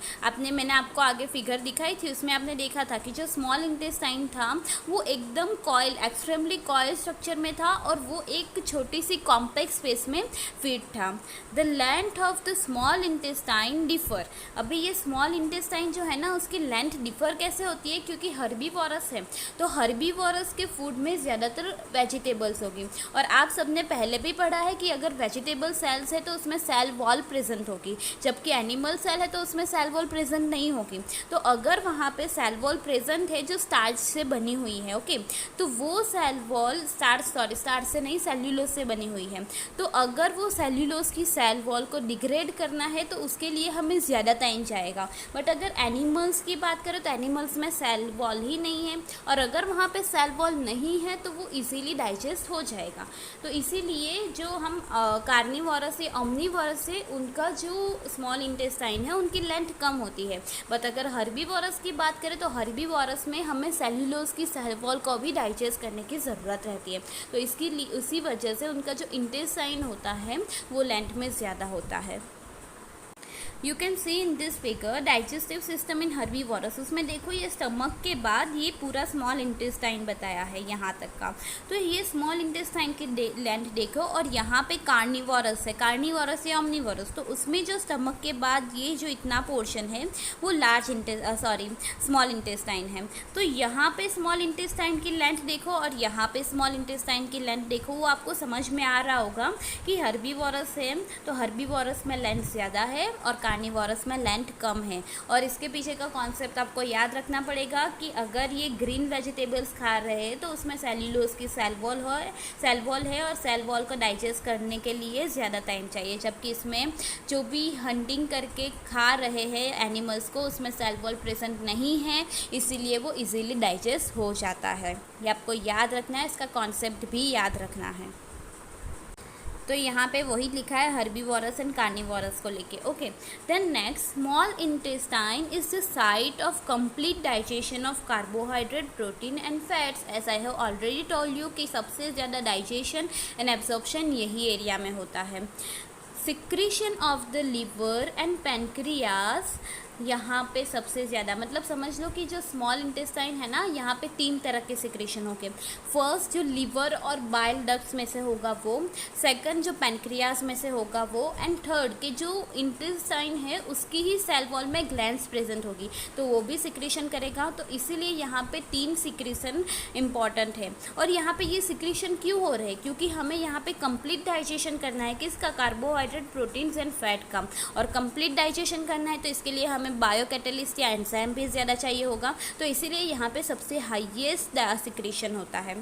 मैंने आपको आगे फिगर दिखाई थी, उसमें आपने देखा था कि जो स्मॉल इंटेस्टाइन था वो एकदम कॉइल, एक्सट्रीमली कॉइल स्ट्रक्चर में था और वो एक छोटी सी कॉम्पैक्ट स्पेस में फिट था। The length of the small intestine differ. अभी ये स्मॉल इंटेस्टाइन जो है ना उसकी लेंथ डिफर कैसे होती है, क्योंकि हर्बीवोरस है तो हर्बीवोरस के फूड में ज़्यादातर वेजिटेबल्स होगी। और आप सबने पहले भी पढ़ा है कि अगर वेजिटेबल सेल्स है तो उसमें सेल वॉल प्रेजेंट होगी, जबकि एनिमल सेल है तो उसमें सेल वॉल प्रेजेंट नहीं होगी। तो अगर वहाँ पे सेल वॉल प्रेजेंट है जो स्टार्च से बनी हुई है, ओके, तो वो सेल वॉल स्टार्च से नहीं, सेल्यूलोज से बनी हुई है। तो अगर वो सेल्यूलोज की सेल वॉल को डिग्रेड करना है तो उसके लिए हमें ज़्यादा टाइम जाएगा। बट अगर एनिमल्स की बात करें तो एनिमल्स में सेल वॉल ही नहीं है, और अगर वहाँ पे सेल वॉल नहीं है तो वो इजीली डाइजेस्ट हो जाएगा। तो इसीलिए जो हम कार्निवोरस या ओमनिवोरस से उनका जो स्मॉल इंटेस्टाइन है उनकी लेंथ कम होती है। बट अगर हर्बीवोरस की बात करें तो हर्बीवोरस में हमें सेल्यूलोज की सेल वॉल को भी डाइजेस्ट करने की ज़रूरत रहती है। तो इसकी उसी वजह से उनका जो इंटेस्टाइन होता है वो लेंथ में ज़्यादा होता है। You can see in this figure digestive system in herbivorous. उसमें देखो ये स्टमक के बाद ये पूरा स्मॉल इंटेस्टाइन बताया है यहाँ तक का। तो ये स्मॉल इंटेस्टाइन की लेंथ देखो, और यहाँ पे कार्निवोरस है, कार्निवोरस या ओमनिवोरस, तो उसमें जो स्टमक के बाद ये जो इतना पोर्शन है वो स्मॉल इंटेस्टाइन है। तो यहाँ पे स्मॉल इंटेस्टाइन की लेंथ देखो और यहाँ पे स्मॉल इंटेस्टाइन की लेंथ देखो, वो आपको समझ में आ रहा होगा कि हर्बीवोरस है तो हर्बीवोरस में लेंथ ज़्यादा है और कार्निवोरस में लेंथ कम है। और इसके पीछे का कॉन्सेप्ट आपको याद रखना पड़ेगा कि अगर ये ग्रीन वेजिटेबल्स खा रहे हैं तो उसमें सेल्यूलोज की सेल वॉल है और सेल वॉल को डाइजेस्ट करने के लिए ज़्यादा टाइम चाहिए, जबकि इसमें जो भी हंटिंग करके खा रहे हैं एनिमल्स को उसमें सेल वॉल प्रेजेंट नहीं है, इसीलिए वो इजीली डाइजेस्ट हो जाता है। ये आपको याद रखना है, इसका कॉन्सेप्ट भी याद रखना है। तो यहाँ पे वही लिखा है हर्बीवोरस एंड कार्निवोरस को लेके। Okay, then next, small intestine is the site of complete digestion of carbohydrate, protein and fats. As I have already told you कि सबसे ज़्यादा डाइजेशन एंड एब्जॉर्प्शन यही एरिया में होता है। Secretion of the liver and pancreas यहाँ पे सबसे ज़्यादा, मतलब समझ लो कि जो स्मॉल इंटेस्टाइन है ना, यहाँ पे 3 तरह के सिक्रेशन होंगे। फर्स्ट जो लिवर और बाइल डक्ट्स में से होगा वो, सेकंड जो पैनक्रियास में से होगा वो, एंड थर्ड कि जो इंटेस्टाइन है उसकी ही सेल वॉल में ग्लैंड्स प्रेजेंट होगी तो वो भी सिक्रेशन करेगा। तो इसीलिए यहाँ पे 3 सिक्रेशन इम्पॉर्टेंट है। और यहाँ पे ये सिक्रेशन क्यों हो रहे हैं? क्योंकि हमें यहाँ पे कंप्लीट डाइजेशन करना है किसका? कार्बोहाइड्रेट, प्रोटीन्स एंड फैट का। और कंप्लीट डाइजेशन करना है तो इसके लिए हमें बायो कैटलिस्ट या एंजाइम भी ज़्यादा चाहिए होगा। तो इसीलिए यहाँ पे सबसे हाईएस्ट सिक्रेशन होता है।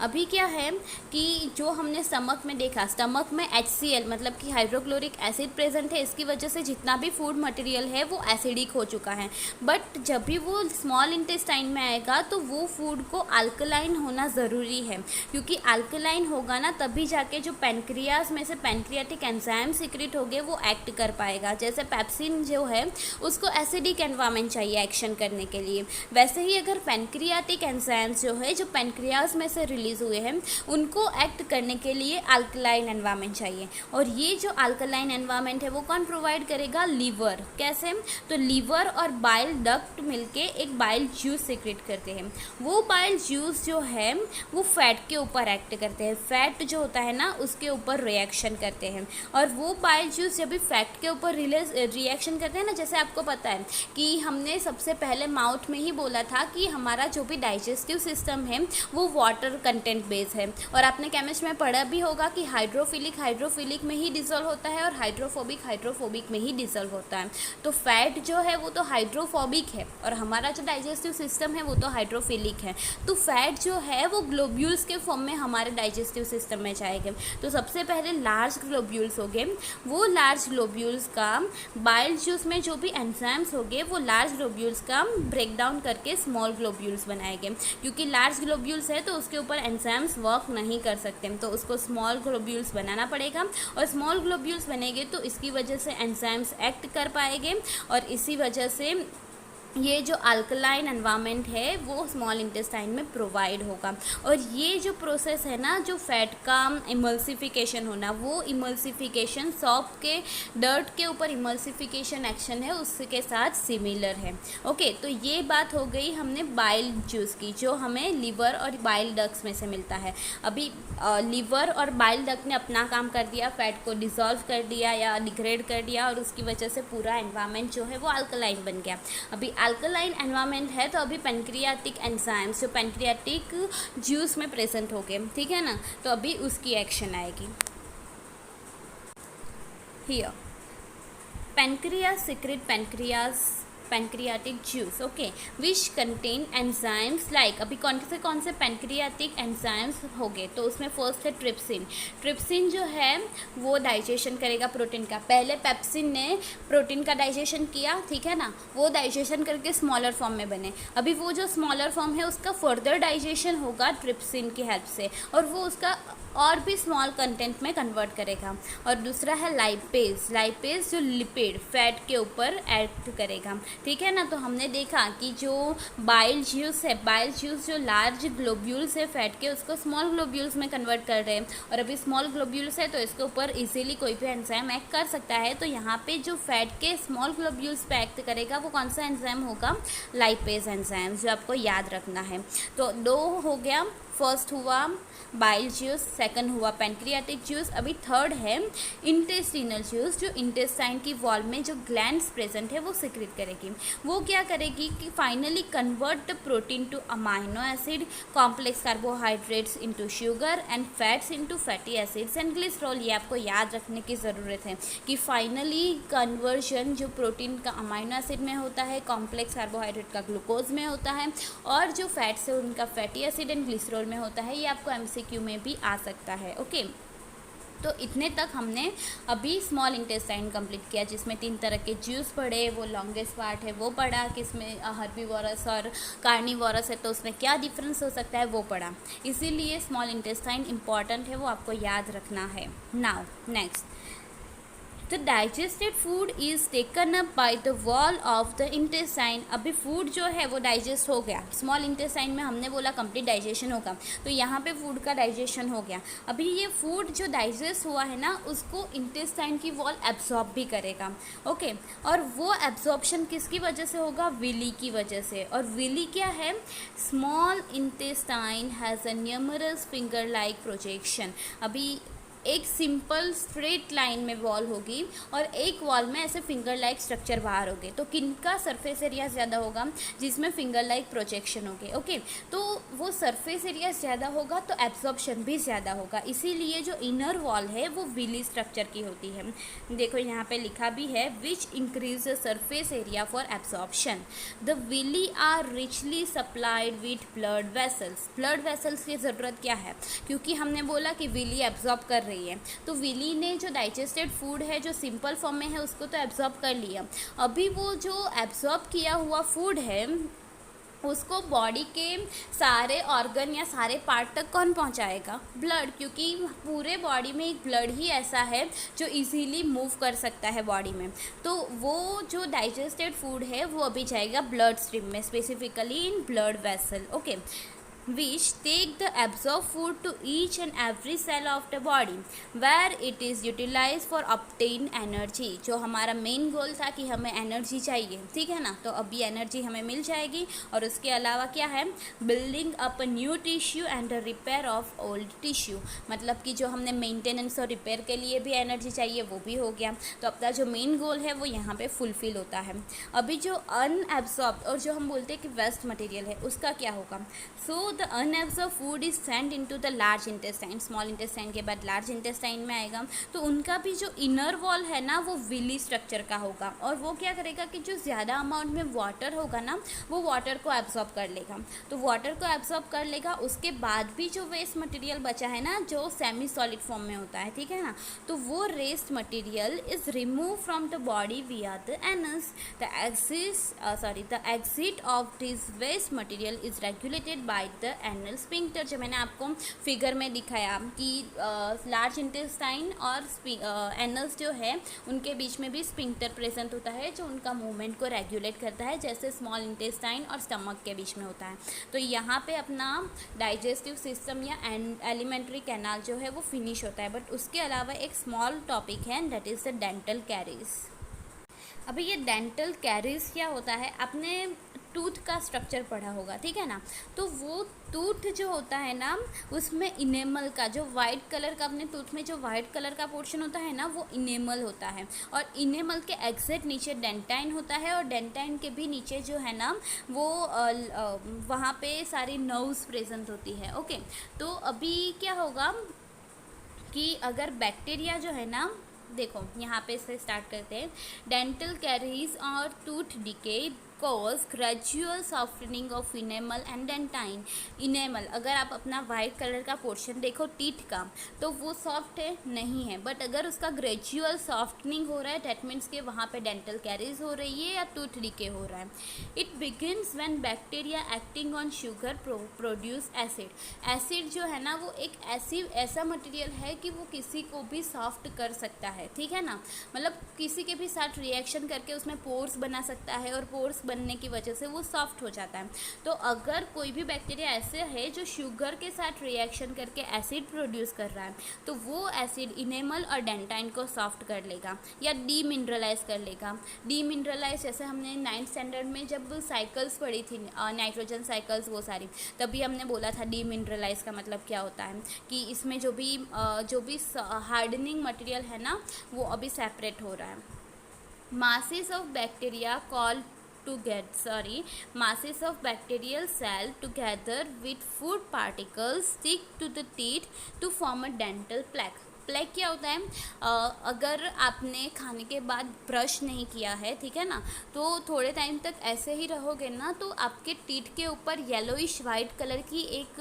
अभी क्या है कि जो हमने स्टमक में देखा, स्टमक में HCl मतलब कि हाइड्रोक्लोरिक एसिड प्रेजेंट है, इसकी वजह से जितना भी फूड मटेरियल है वो एसिडिक हो चुका है। बट जब भी वो स्मॉल इंटेस्टाइन में आएगा तो वो फूड को अल्कलाइन होना ज़रूरी है, क्योंकि अल्कलाइन होगा ना तभी जाके जो पैनक्रियाज में से पैनक्रियाटिक एंजाइम सिक्रेट हो गए वो एक्ट कर पाएगा। जैसे पेप्सिन जो है उसको एसिडिक एनवायरनमेंट चाहिए एक्शन करने के लिए, वैसे ही अगर पैनक्रियाटिक एंजाइम्स जो है जो पैनक्रियाज में से हुए हैं उनको एक्ट करने के लिए अल्कलाइन एनवायरनमेंट चाहिए। और ये जो अल्कलाइन एनवायरनमेंट है वो कौन प्रोवाइड करेगा? लीवर। कैसे? तो लीवर और बाइल डक्ट मिलके एक बाइल जूस सीक्रेट करते हैं। वो बाइल जूस जो है वो फैट के ऊपर एक्ट करते हैं, फैट जो होता है ना उसके ऊपर रिएक्शन करते हैं। और वो बाइल जूस जब भी फैट के ऊपर रिएक्शन करते हैं ना, जैसे आपको पता है कि हमने सबसे पहले माउथ में ही बोला था कि हमारा जो भी डाइजेस्टिव सिस्टम है वो वाटर कंटेंट बेस है। और आपने केमिस्ट में पढ़ा भी होगा कि हाइड्रोफिलिक में ही डिसॉल्व होता है और हाइड्रोफोबिक में ही डिसॉल्व होता है। तो फैट जो है वो तो हाइड्रोफोबिक है और हमारा जो डाइजेस्टिव सिस्टम है वो तो हाइड्रोफिलिक है। तो फैट जो है वो ग्लोब्यूल्स के फॉर्म में हमारे डाइजेस्टिव सिस्टम में जाएंगे। तो सबसे पहले लार्ज ग्लोब्यूल्स हो गए, वो लार्ज ग्लोब्यूल्स का बाइल जूस में जो भी एंजाइम्स हो गए वो लार्ज ग्लोब्यूल्स का ब्रेक डाउन करके स्मॉल ग्लोब्यूल्स बनाएंगे। क्योंकि लार्ज ग्लोब्यूल्स है तो उसके ऊपर एंजाइम्स वर्क नहीं कर सकते, तो उसको स्मॉल ग्लोब्यूल्स बनाना पड़ेगा। और स्मॉल ग्लोब्यूल्स बनेंगे तो इसकी वजह से एंजाइम्स एक्ट कर पाएंगे और इसी वजह से ये जो अल्कलाइन एनवायरनमेंट है वो स्मॉल इंटेस्टाइन में प्रोवाइड होगा। और ये जो प्रोसेस है ना, जो फैट का इमल्सिफिकेशन होना, वो इमल्सिफिकेशन सॉप के डर्ट के ऊपर इमल्सिफिकेशन एक्शन है उसके साथ सिमिलर है। ओके, तो ये बात हो गई हमने बाइल जूस की जो हमें लिवर और बाइल डक्ट्स में से मिलता है। अभी लिवर और बाइल डक्ट ने अपना काम कर दिया, फैट को डिसॉल्व कर दिया या डिग्रेड कर दिया और उसकी वजह से पूरा एनवायरनमेंट जो है वो अल्कलाइन बन गया। अभी अल्कलाइन एनवायरनमेंट है तो अभी पेनक्रियाटिक एंजाइम्स जो पेनक्रियाटिक जूस में प्रेजेंट हो गए, ठीक है ना, तो अभी उसकी एक्शन आएगी। Here pancreas secrete pancreatic juice, okay, which contain enzymes like, अभी कौन से pancreatic enzymes हो गए, तो उसमें फर्स्ट है ट्रिप्सिन जो है वो डाइजेशन करेगा प्रोटीन का। पहले पेप्सिन ने प्रोटीन का डाइजेशन किया, ठीक है ना, वो डाइजेशन करके स्मॉलर फॉर्म में बने। अभी वो जो स्मॉलर फॉर्म है उसका फर्दर डाइजेशन होगा ट्रिप्सिन की हेल्प से, और वो उसका और भी स्मॉल कंटेंट में कन्वर्ट करेगा। और दूसरा है लाइपेज जो लिपिड फैट के ऊपर एक्ट करेगा, ठीक है ना। तो हमने देखा कि जो बाइल ज्यूस जो लार्ज ग्लोब्यूल्स है फैट के, उसको स्मॉल ग्लोब्यूल्स में कन्वर्ट कर रहे हैं, और अभी स्मॉल ग्लोब्यूल्स है तो इसके ऊपर इजीली कोई भी एंजाइम एक्ट कर सकता है। तो यहाँ पे जो फैट के स्मॉल ग्लोब्यूल्स पे एक्ट करेगा वो कौन सा एंजाइम होगा, लाइपेज एंजाइम, जो आपको याद रखना है। तो 2 हो गया, फर्स्ट हुआ बाइल जूस, सेकंड हुआ पेनक्रियाटिक जूस। अभी थर्ड है इंटेस्टिनल जूस, जो इंटेस्टाइन की वॉल में जो ग्लैंड्स प्रेजेंट है वो सिक्रेट करेगी। वो क्या करेगी कि finally convert the protein two amino acid, complex carbohydrates into sugar and fats into fatty acids and glycerol. ये आपको याद रखने की ज़रूरत है कि फाइनली कन्वर्जन जो प्रोटीन का अमाइनो एसिड में होता है, कॉम्प्लेक्स कार्बोहाइड्रेट का ग्लूकोज में होता है, और जो फैट्स है उनका फैटी एसिड एंड ग्लिसरॉल में होता है। ये आपको MCQ में भी आ सकता है, ओके। तो इतने तक हमने अभी स्मॉल इंटेस्टाइन कंप्लीट किया, जिसमें 3 तरह के जूस पढ़े, वो लॉन्गेस्ट पार्ट है वो पढ़ा कि इसमें हर्बीवोरस और कार्निवोरस है तो उसमें क्या डिफरेंस हो सकता है वो पढ़ा। इसीलिए स्मॉल इंटेस्टाइन इंपॉर्टेंट है, वो आपको याद रखना है। Now next, the digested food is taken up by the wall of the intestine. अभी फूड जो है वो डाइजेस्ट हो गया, स्मॉल इंटेस्टाइन में हमने बोला कंप्लीट डाइजेशन होगा, तो यहाँ पे फूड का डाइजेशन हो गया। अभी ये फूड जो डाइजेस्ट हुआ है ना, उसको इंटेस्टाइन की वॉल एब्जॉर्ब भी करेगा, ओके। और वो एब्जॉर्प्शन किसकी वजह से होगा, विली की वजह से। और विली क्या है, small intestine has a numerous finger like projection. अभी एक सिंपल स्ट्रेट लाइन में वॉल होगी और एक वॉल में ऐसे फिंगर लाइक स्ट्रक्चर बाहर होंगे, तो किनका सरफेस एरिया ज़्यादा होगा, जिसमें फिंगर लाइक प्रोजेक्शन होंगे, ओके। तो वो सरफेस एरिया ज़्यादा होगा तो एब्जॉर्प्शन भी ज़्यादा होगा, इसीलिए जो इनर वॉल है वो विली स्ट्रक्चर की होती है। देखो यहाँ पे लिखा भी है, which increase the surface area for absorption. The villi are richly supplied with blood vessels. Blood vessels की ज़रूरत क्या है, क्योंकि हमने बोला कि विली एब्जॉर्ब कर रही है, तो विली ने जो डाइजेस्टेड फूड है जो सिंपल फॉर्म में है उसको तो एब्जॉर्ब कर लिया। अभी वो जो एब्जॉर्ब किया हुआ फूड है उसको बॉडी के सारे ऑर्गन या सारे पार्ट तक कौन पहुंचाएगा, ब्लड, क्योंकि पूरे बॉडी में एक ब्लड ही ऐसा है जो इजीली मूव कर सकता है बॉडी में। तो वो जो डाइजेस्टेड फूड है वो अभी जाएगा ब्लड स्ट्रीम में, specifically in blood vessel, okay, which take the absorbed food to each and every cell of the body where it is utilized for obtain energy। जो हमारा मेन गोल था कि हमें एनर्जी चाहिए, ठीक है ना, तो अभी एनर्जी हमें मिल जाएगी। और उसके अलावा क्या है, building up new tissue and repair of old tissue, मतलब कि जो हमने मेंटेनेंस और रिपेयर के लिए भी एनर्जी चाहिए वो भी हो गया। तो अपना जो मेन गोल है वो यहाँ पे फुलफिल होता है। अभी जो अनएब्सॉर्ब और जो हम बोलते हैं कि वेस्ट मटेरियल है उसका क्या होगा, so the unabsorb food is send into the large intestine. Small intestine के बाद लार्ज इंटेस्टाइन में आएगा, तो उनका भी जो इनर वॉल है ना वो विली स्ट्रक्चर का होगा, और वो क्या करेगा कि जो ज़्यादा अमाउंट में वाटर होगा ना वो वाटर को एब्सॉर्ब कर लेगा। तो वाटर को एब्सॉर्ब कर लेगा, उसके बाद भी जो वेस्ट मटेरियल बचा है ना जो सेमी सॉलिड फॉर्म में होता है, ठीक है ना, तो वो waste material is remove from the body via the anus. The exit of this waste material is regulated by the anal sphincter. जो मैंने आपको फिगर में दिखाया कि लार्ज इंटेस्टाइन और एनल्स जो है उनके बीच में भी स्पिंक्टर प्रेजेंट होता है जो उनका मूवमेंट को रेगुलेट करता है, जैसे स्मॉल इंटेस्टाइन और स्टमक के बीच में होता है। तो यहाँ पे अपना डाइजेस्टिव सिस्टम या एलिमेंट्री कैनाल जो है वो फिनिश होता है, बट उसके अलावा एक स्मॉल टॉपिक है that is the dental caries. अभी ये डेंटल कैरीज क्या होता है, आपने टूथ का स्ट्रक्चर पढ़ा होगा, ठीक है ना। तो वो टूथ जो होता है ना, उसमें इनेमल का जो वाइट कलर का, अपने टूथ में जो वाइट कलर का पोर्शन होता है ना, वो इनेमल होता है। और इनेमल के एग्जैक्ट नीचे डेंटाइन होता है, और डेंटाइन के भी नीचे जो है ना वो वहाँ पे सारी नर्व्स प्रेजेंट होती है। ओके, तो अभी क्या होगा कि अगर बैक्टीरिया जो है ना, देखो यहाँ पे से स्टार्ट करते हैं। डेंटल कैरीज और tooth decay cause gradual softening of enamel and dentine. Enamel, अगर आप अपना वाइट कलर का पोर्शन देखो टीथ का, तो वो सॉफ्ट है नहीं है, बट अगर उसका ग्रेजुअल सॉफ्टनिंग हो रहा है, डेट मीन्स के वहाँ पे डेंटल कैरीज हो रही है या टूथ डिके हो रहा है। It begins when bacteria acting on sugar produce acid. Acid जो है ना वो एक ऐसा मटेरियल है कि वो किसी को भी सॉफ्ट कर सकता है, ठीक है ना। मतलब किसी के भी साथ रिएक्शन करके उसमें पोर्स बना सकता है, और पोर्स बनने की वजह से वो सॉफ्ट हो जाता है। तो अगर कोई भी बैक्टीरिया ऐसे है जो शुगर के साथ रिएक्शन करके एसिड प्रोड्यूस कर रहा है, तो वो एसिड इनेमल और डेंटाइन को सॉफ्ट कर लेगा या डीमिनरलाइज कर लेगा। डीमिनरलाइज जैसे हमने 9th स्टैंडर्ड में जब साइकिल्स पढ़ी थी, नाइट्रोजन साइकिल्स वो सारी, तभी हमने बोला था डीमिनरलाइज का मतलब क्या होता है, कि इसमें जो भी हार्डनिंग मटेरियल है ना वो अभी सेपरेट हो रहा है। masses of bacteria called masses of bacterial cell together with food particles stick to the teeth to form a dental plaque। Plaque क्या होता है, अगर आपने खाने के बाद ब्रश नहीं किया है, ठीक है ना, तो थोड़े टाइम तक ऐसे ही रहोगे ना, तो आपके टीथ के ऊपर येलोइश वाइट कलर की एक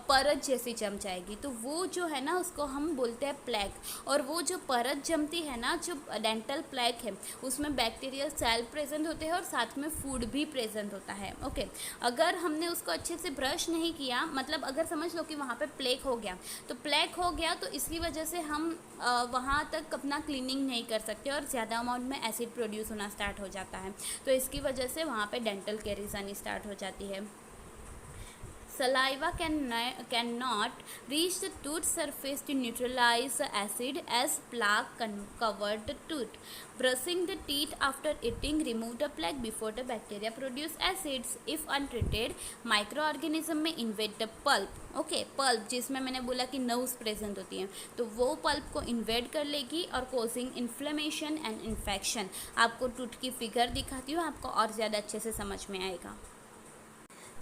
परत जैसी जम जाएगी। तो वो जो है ना उसको हम बोलते हैं प्लेक। और वो जो परत जमती है ना, जो डेंटल प्लेक है, उसमें बैक्टीरियल सेल प्रेजेंट होते हैं और साथ में फूड भी प्रेजेंट होता है। ओके, अगर हमने उसको अच्छे से ब्रश नहीं किया, मतलब अगर समझ लो कि वहाँ पे प्लेक हो गया, तो प्लेक हो गया तो इसकी वजह से हम वहाँ तक अपना क्लीनिंग नहीं कर सकते और ज़्यादा अमाउंट में एसिड प्रोड्यूस होना स्टार्ट हो जाता है। तो इसकी वजह से वहाँ पे डेंटल कैरीज आनी स्टार्ट हो जाती है। Saliva cannot reach the tooth surface to neutralize the acid as plaque covered the tooth. Brushing the teeth after eating remove the plaque before the bacteria produce acids. If untreated, microorganism में invade the pulp. Okay, pulp जिसमें मैंने बोला कि nerves present होती हैं, तो वो pulp को इन्वेड कर लेगी और कोजिंग इन्फ्लेमेशन एंड इन्फेक्शन। आपको टूथ की फिगर दिखाती हूँ, आपको और ज़्यादा अच्छे से समझ में आएगा।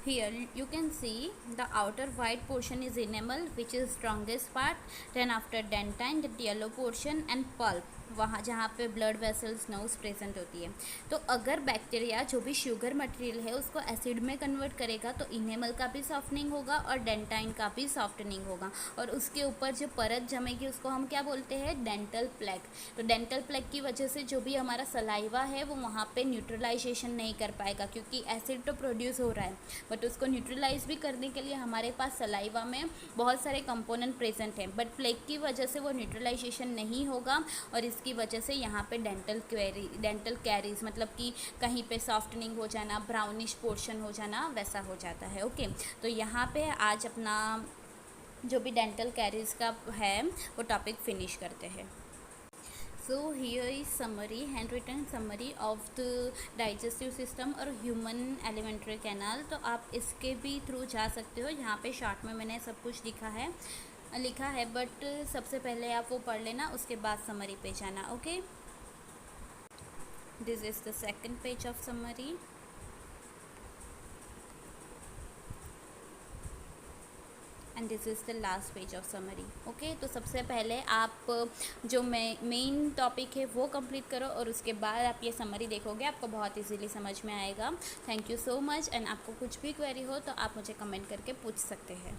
Here you can see the outer white portion is enamel, which is strongest part. Then after dentine, the yellow portion and pulp, वहाँ जहाँ पे ब्लड वेसल्स नर्व्स प्रेजेंट होती है। तो अगर बैक्टीरिया जो भी शुगर मटेरियल है उसको एसिड में कन्वर्ट करेगा, तो इनेमल का भी सॉफ्टनिंग होगा और डेंटाइन का भी सॉफ्टनिंग होगा, और उसके ऊपर जो परत जमेगी उसको हम क्या बोलते हैं, डेंटल प्लेक। तो डेंटल प्लेक की वजह से जो भी हमारा सलाइवा है वो वहाँ पे न्यूट्रलाइजेशन नहीं कर पाएगा, क्योंकि एसिड तो प्रोड्यूस हो रहा है, बट उसको न्यूट्रलाइज भी करने के लिए हमारे पास सलाइवा में बहुत सारे कंपोनेंट प्रेजेंट हैं, बट प्लेक की वजह से वो न्यूट्रलाइजेशन नहीं होगा, और इसकी वजह से यहाँ पे डेंटल कैरीज मतलब कि कहीं पे सॉफ्टनिंग हो जाना, ब्राउनिश पोर्शन हो जाना, वैसा हो जाता है। ओके, तो यहाँ पे आज अपना जो भी डेंटल कैरीज का है वो टॉपिक फिनिश करते हैं। So here is summary, handwritten summary of the digestive system और human alimentary canal। तो आप इसके भी थ्रू जा सकते हो, यहाँ पे शॉर्ट में मैंने सब कुछ लिखा है, बट सबसे पहले आप वो पढ़ लेना, उसके बाद समरी पे जाना। Okay, this is the second page of summary. And this is the last page of summary. Okay, तो सबसे पहले आप जो मेन टॉपिक है वो कंप्लीट करो, और उसके बाद आप ये समरी देखोगे, आपको बहुत इजीली समझ में आएगा। Thank you so much. And आपको कुछ भी क्वेरी हो तो आप मुझे कमेंट करके पूछ सकते हैं।